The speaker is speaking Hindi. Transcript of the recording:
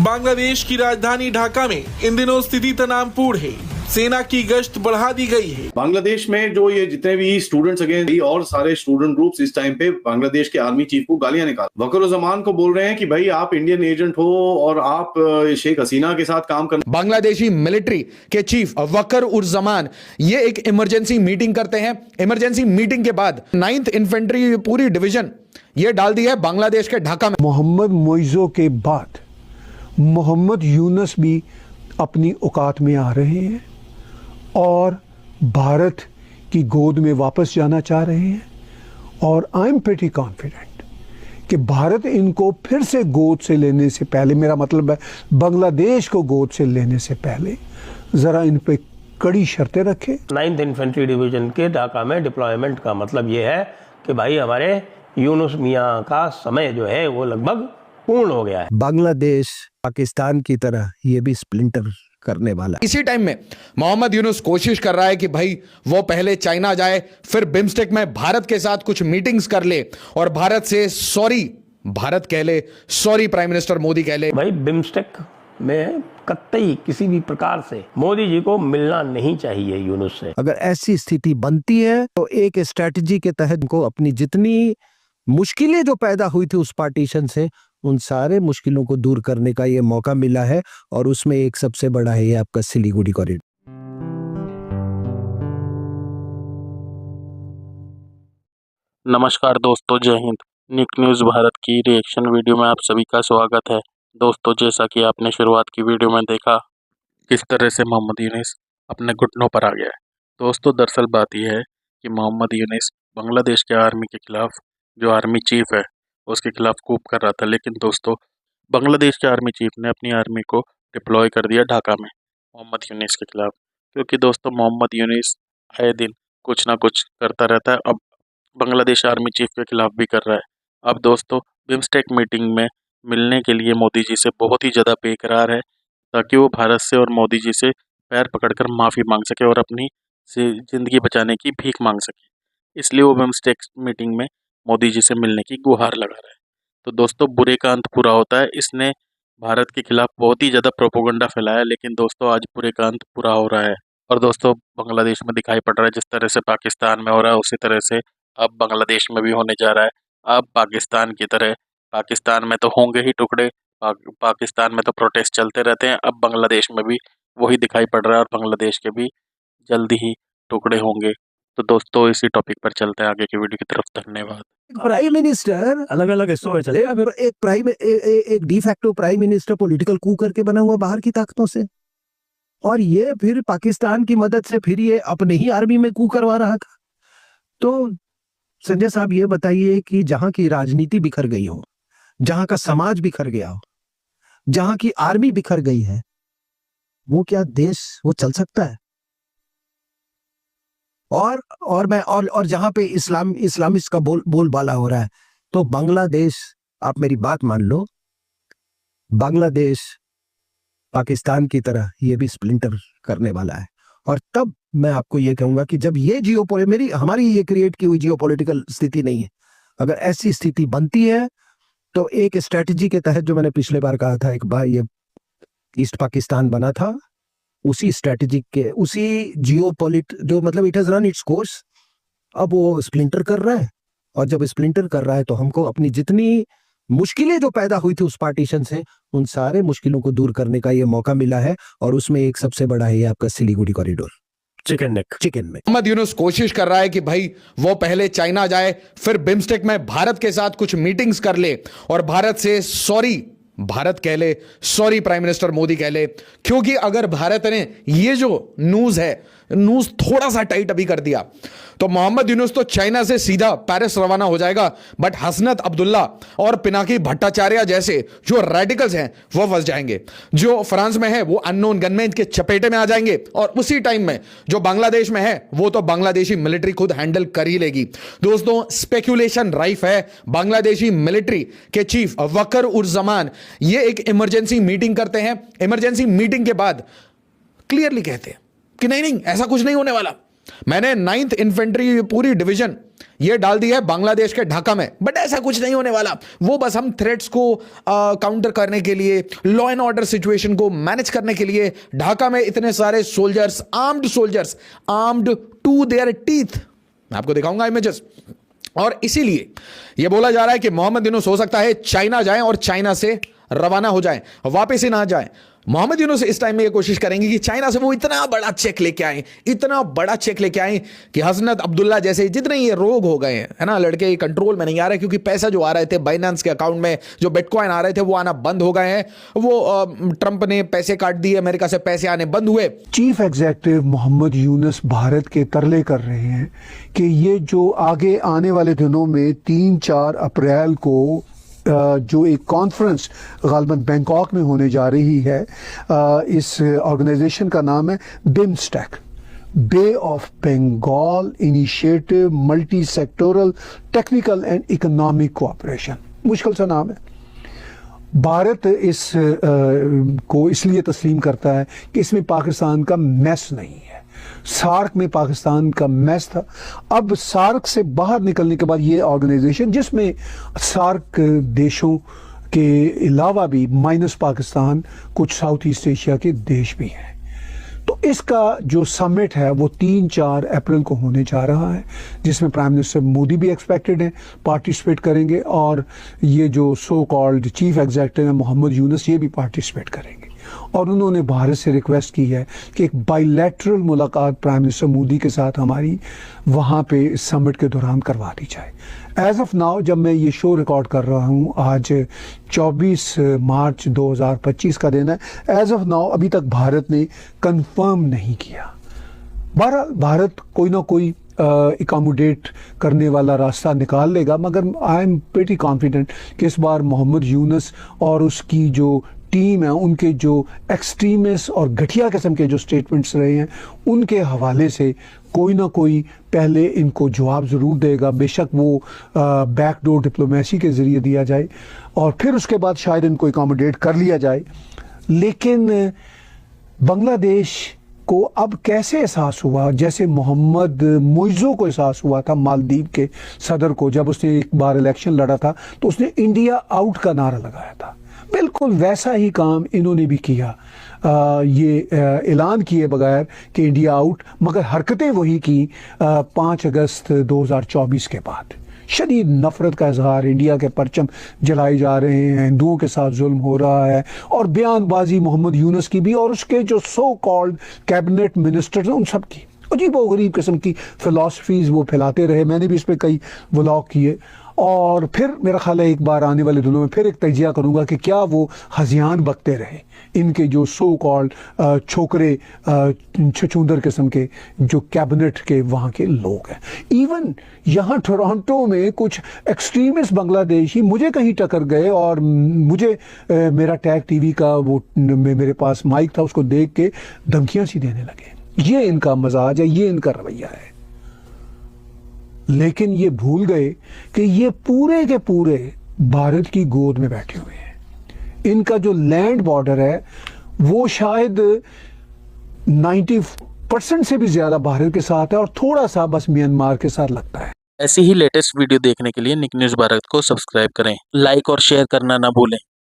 बांग्लादेश की राजधानी ढाका में इन दिनों स्थिति तनावपूर्ण है। सेना की गश्त बढ़ा दी गई है। बांग्लादेश में जो ये जितने भी स्टूडेंट्स अगेंस्ट और सारे स्टूडेंट ग्रुप्स इस टाइम पे बांग्लादेश के आर्मी चीफ को गालियां निकाल वकरुज़्ज़मान को बोल रहे हैं कि भाई आप इंडियन एजेंट हो और आप शेख हसीना के साथ काम करना। बांग्लादेशी मिलिट्री के चीफ वकरुज़्ज़मान ये एक इमरजेंसी मीटिंग करते हैं। इमरजेंसी मीटिंग के बाद 9th इन्फेंट्री पूरी डिवीजन ये डाल दी है बांग्लादेश के ढाका में। मोहम्मद मोइज़ो के बाद मोहम्मद यूनुस भी अपनी औकात में आ रहे हैं और भारत की गोद में वापस जाना चाह रहे हैं। और आई एम प्रीटी कॉन्फिडेंट कि भारत इनको फिर से गोद से लेने से पहले, मेरा मतलब है बांग्लादेश को गोद से लेने से पहले, ज़रा इन पे कड़ी शर्तें रखे। 9th इन्फेंट्री डिवीजन के ढाका में डिप्लॉयमेंट का मतलब ये है कि भाई हमारे यूनुस मियाँ का समय जो है वो लगभग पूर्ण हो गया है। बांग्लादेश पाकिस्तान की तरह ये भी स्प्लिंटर करने वाला। इसी टाइम में मोहम्मद यूनुस कोशिश कर रहा है कि भाई वो पहले चाइना जाए, फिर बिम्स्टेक में भारत के साथ कुछ मीटिंग्स कर ले और भारत से सॉरी भारत कह ले, सॉरी प्राइम मिनिस्टर मोदी कह ले। भाई बिम्स्टेक में कतई किसी भी प्रकार से मोदी जी को मिलना नहीं चाहिए यूनुस से। अगर ऐसी स्थिति बनती है तो एक स्ट्रेटजी के तहत को अपनी जितनी मुश्किलें जो पैदा हुई थी उस पार्टीशन से, उन सारे मुश्किलों को दूर करने का ये मौका मिला है और उसमें एक सबसे बड़ा है ये आपका सिलीगुड़ी कॉरिडोर। नमस्कार दोस्तों, जय हिंद। निक न्यूज़ भारत की रिएक्शन वीडियो में आप सभी का स्वागत है। दोस्तों, जैसा कि आपने शुरुआत की वीडियो में देखा किस तरह से मोहम्मद यूनुस अपने घुटनों पर आ गया है। दोस्तों, दरअसल बात यह है कि मोहम्मद यूनुस बांग्लादेश के आर्मी के खिलाफ, जो आर्मी चीफ है उसके खिलाफ कूप कर रहा था। लेकिन दोस्तों, बांग्लादेश के आर्मी चीफ ने अपनी आर्मी को डिप्लॉय कर दिया ढाका में मोहम्मद यूनुस के खिलाफ, क्योंकि दोस्तों मोहम्मद यूनुस आए दिन कुछ ना कुछ करता रहता है। अब बांग्लादेश आर्मी चीफ के खिलाफ भी कर रहा है। अब दोस्तों, बिम्स्टेक मीटिंग में मिलने के लिए मोदी जी से बहुत ही ज़्यादा बेकरार है, ताकि वो भारत से और मोदी जी से पैर पकड़कर माफ़ी मांग सके और अपनी ज़िंदगी बचाने की भीख मांग सके। इसलिए वो बिम्स्टेक मीटिंग में मोदी जी से मिलने की गुहार लगा रहा है। तो दोस्तों, बुरे का अंत बुरा होता है। इसने भारत के खिलाफ बहुत ही ज़्यादा प्रोपोगंडा फैलाया, लेकिन दोस्तों आज बुरे का अंत बुरा हो रहा है। और दोस्तों, बांग्लादेश में दिखाई पड़ रहा है जिस तरह से पाकिस्तान में हो रहा है, उसी तरह से अब बांग्लादेश में भी होने जा रहा है। अब पाकिस्तान की तरह, पाकिस्तान में तो होंगे ही टुकड़े, पाकिस्तान में तो प्रोटेस्ट चलते रहते हैं। अब बांग्लादेश में भी वही दिखाई पड़ रहा है और बांग्लादेश के भी जल्दी ही टुकड़े होंगे। तो दोस्तों, इसी टॉपिक पर चलते हैं आगे की वीडियो की तरफ। धन्यवाद। प्राइम मिनिस्टर अलग अलग हिस्सों में चले, अगर एक de facto prime minister political coup करके बना हुआ बाहर की ताकतों से, और ये फिर पाकिस्तान की मदद से फिर ये अपने ही आर्मी में कू करवा रहा था। तो संजय साहब ये बताइए कि जहां की राजनीति बिखर गई हो, जहां का समाज बिखर गया हो, जहां की आर्मी बिखर गई है, वो क्या देश वो चल सकता है? और जहां पे इस्लामिस्ट का बोलबाला हो रहा है, तो बांग्लादेश, आप मेरी बात मान लो, बांग्लादेश पाकिस्तान की तरह ये भी स्प्लिंटर करने वाला है। और तब मैं आपको ये कहूंगा कि जब ये हमारी ये क्रिएट की हुई जियोपॉलिटिकल स्थिति नहीं है, अगर ऐसी स्थिति बनती है तो एक स्ट्रेटजी के तहत, जो मैंने पिछले बार कहा था, एक बार ये ईस्ट पाकिस्तान बना था, उसी स्ट्रेटेजिक के उसी जो मतलब it has run its course, अब वो स्प्लिंटर कर रहा है। और जब स्प्लिंटर कर रहा है तो हमको अपनी जितनी मुश्किलें जो पैदा हुई थी उस पार्टीशन से, उन सारे मुश्किलों को दूर करने का ये मौका मिला है और उसमें एक सबसे बड़ा है ये आपका सिलीगुड़ी कॉरिडोर, चिकन में। मोहम्मद यूनुस कोशिश कर रहा है कि भाई वो पहले चाइना जाए, फिर बिम्स्टेक में भारत के साथ कुछ मीटिंग्स कर ले और भारत से सॉरी भारत कह ले, सॉरी प्राइम मिनिस्टर मोदी कह ले। क्योंकि अगर भारत ने ये जो न्यूज़ थोड़ा सा टाइट अभी कर दिया तो मोहम्मद यूनुस तो चाइना से सीधा पेरिस रवाना हो जाएगा, बट हसनत अब्दुल्ला और पिनाकी भट्टाचार्य जैसे जो रेडिकल्स हैं वो फंस जाएंगे। जो फ्रांस में है वो अननोन गनमैन के चपेटे में आ जाएंगे और उसी टाइम में जो बांग्लादेश में है वो तो बांग्लादेशी मिलिट्री खुद हैंडल कर ही लेगी। दोस्तों, स्पेकुलेशन राइफ है। बांग्लादेशी मिलिट्री के चीफ वकरुज़्ज़मान ये एक इमरजेंसी मीटिंग करते हैं। इमरजेंसी मीटिंग के बाद क्लियरली कहते हैं कि नहीं ऐसा कुछ नहीं होने वाला, मैंने 9th इन्फेंट्री पूरी डिवीजन ये डाल दी है बांग्लादेश के ढाका में, बट ऐसा कुछ नहीं होने वाला। वो बस हम थ्रेट्स को काउंटर करने के लिए, लॉ एंड ऑर्डर सिचुएशन को मैनेज करने के लिए ढाका में इतने सारे soldiers, armed to their teeth, मैं आपको दिखाऊंगा इमेजेस। और इसीलिए यह बोला जा रहा है कि मोहम्मद यूनुस हो सकता है चाइना जाएं और चाइना से रवाना हो जाएं, वापस ही ना जाएं। मोहम्मद यूनुस इस टाइम में ये कोशिश करेंगे कि चाइना से वो इतना बड़ा चेक लेके आए कि हसनत अब्दुल्ला जैसे जितने ये रोग हो गए हैं, है ना, लड़के कंट्रोल में नहीं आ रहे, क्योंकि पैसा जो आ रहे थे बाइनेंस के अकाउंट में, जो बिटकॉइन आ रहे थे वो आना बंद हो गए हैं। वो ट्रंप ने पैसे काट दिए, अमेरिका से पैसे आने बंद हुए। चीफ एग्जीक्यूटिव मोहम्मद यूनुस भारत के तरले कर रहे हैं कि ये जो आगे आने वाले दिनों में 3-4 अप्रैल को जो एक कॉन्फ्रेंस गालबन बैंकॉक में होने जा रही है, इस ऑर्गेनाइजेशन का नाम है BIMSTEC, bay of Bengal initiative multi sectoral technical and economic cooperation, मुश्किल सा नाम है। भारत इस को इसलिए तस्लीम करता है कि इसमें पाकिस्तान का मैस नहीं है। सार्क में पाकिस्तान का मैस था। अब सार्क से बाहर निकलने के बाद ये ऑर्गेनाइजेशन, जिसमें सार्क देशों के अलावा भी माइनस पाकिस्तान कुछ साउथ ईस्ट एशिया के देश भी हैं, तो इसका जो समिट है वो 3-4 अप्रैल को होने जा रहा है, जिसमें प्राइम मिनिस्टर मोदी भी एक्सपेक्टेड हैं, पार्टिसिपेट करेंगे, और ये जो सो कॉल्ड चीफ एग्जीक्यूटिव है मोहम्मद यूनुस, ये भी पार्टिसिपेट करेंगे। और उन्होंने भारत से रिक्वेस्ट की है कि एक बायलैटरल मुलाकात प्राइम मिनिस्टर मोदी के साथ हमारी वहाँ पे समिट के दौरान करवा दी जाए। एज ऑफ नाउ, जब मैं ये शो रिकॉर्ड कर रहा हूँ, आज 24 मार्च 2025 का दिन है, एज ऑफ नाउ अभी तक भारत ने कंफर्म नहीं किया। भारत कोई ना कोई एकोमोडेट करने वाला रास्ता निकाल लेगा, मगर आई एम प्रीटी कॉन्फिडेंट कि इस बार मोहम्मद यूनुस और उसकी जो टीम है, उनके जो एक्सट्रीमिस्ट और घटिया किस्म के जो स्टेटमेंट्स रहे हैं, उनके हवाले से कोई ना कोई पहले इनको जवाब ज़रूर देगा। बेशक वो बैकडोर डिप्लोमेसी के ज़रिए दिया जाए और फिर उसके बाद शायद इनको एकोमोडेट कर लिया जाए। लेकिन बांग्लादेश को अब कैसे एहसास हुआ, जैसे मोहम्मद मुइज़ो को एहसास हुआ था मालदीव के सदर को, जब उसने एक बार इलेक्शन लड़ा था तो उसने इंडिया आउट का नारा लगाया था। बिल्कुल वैसा ही काम इन्होंने भी किया, ये ऐलान किए बगैर कि इंडिया आउट, मगर हरकतें वही की 5 अगस्त 2024 के बाद। शदीद नफरत का इजहार, इंडिया के परचम जलाए जा रहे हैं, हिंदुओं के साथ जुल्म हो रहा है, और बयानबाजी मोहम्मद यूनुस की भी और उसके जो सो कॉल्ड कैबिनेट मिनिस्टर्स हैं उन सब की अजीब व गरीब किस्म की फिलॉसफीज़ वो फैलाते रहे। मैंने भी इस पर कई व्लॉग किए, और फिर मेरा ख्याल है एक बार आने वाले दिनों में फिर एक तजिया करूँगा कि क्या वो हज़ियान बकते रहे, इनके जो सो कॉल्ड छोकरे छछूंदर किस्म के जो कैबिनेट के वहाँ के लोग हैं। इवन यहाँ टोरंटो में कुछ एक्सट्रीमिस्ट बांग्लादेशी मुझे कहीं टकर गए और मुझे मेरा टैग टीवी का वो मेरे पास माइक था, उसको देख के धमकियाँ सी देने लगे। ये इनका मजाज है, ये इनका रवैया है। लेकिन ये भूल गए कि ये पूरे के पूरे भारत की गोद में बैठे हुए हैं। इनका जो लैंड बॉर्डर है वो शायद 90% से भी ज्यादा भारत के साथ है, और थोड़ा सा बस म्यांमार के साथ लगता है। ऐसी ही लेटेस्ट वीडियो देखने के लिए निक न्यूज़ भारत को सब्सक्राइब करें, लाइक और शेयर करना ना भूलें।